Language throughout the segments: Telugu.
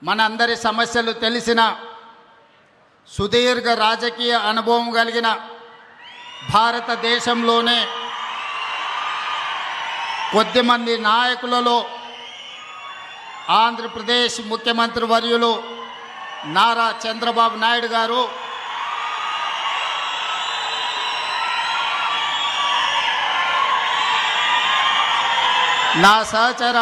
మనందరి సమస్యలు తెలిసిన సుదీర్ఘ రాజకీయ అనుభవం కలిగిన భారతదేశంలోనే కొద్దిమంది నాయకులలో ఆంధ్రప్రదేశ్ ముఖ్యమంత్రి వర్యులు నారా చంద్రబాబు నాయుడు గారు నా సహచర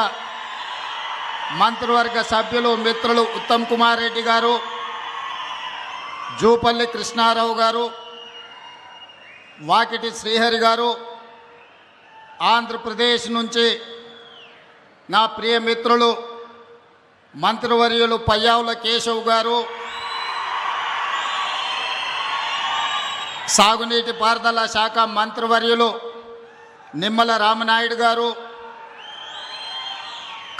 మంత్రివర్గ సభ్యులు మిత్రులు ఉత్తమ్ కుమార్ రెడ్డి గారు, జూపల్లి కృష్ణారావు గారు, వాకిటి శ్రీహరి గారు, ఆంధ్రప్రదేశ్ నుంచి నా ప్రియ మిత్రులు మంత్రివర్యులు పయ్యావుల కేశవ్ గారు, సాగునీటి పారుదల శాఖ మంత్రివర్యులు నిమ్మల రామనాయుడు గారు,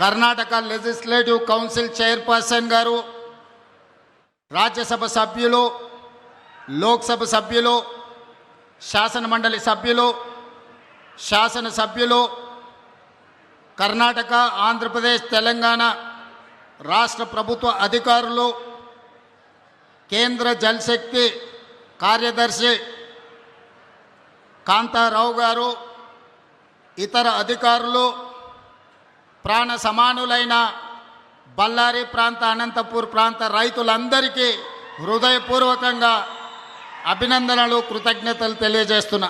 కర్ణాటక లెజిస్లేటివ్ కౌన్సిల్ చైర్పర్సన్ గారు, రాజ్యసభ సభ్యులు, లోక్సభ సభ్యులు, శాసనమండలి సభ్యులు, శాసనసభ్యులు, కర్ణాటక, ఆంధ్రప్రదేశ్, తెలంగాణ రాష్ట్ర ప్రభుత్వ అధికారులు, కేంద్ర జలశక్తి కార్యదర్శి కాంతారావు గారు, ఇతర అధికారులు, ప్రాణ సమానులైన బళ్ళారి ప్రాంత, అనంతపూర్ ప్రాంత రైతులందరికీ హృదయపూర్వకంగా అభినందనలు, కృతజ్ఞతలు తెలియజేస్తున్నా.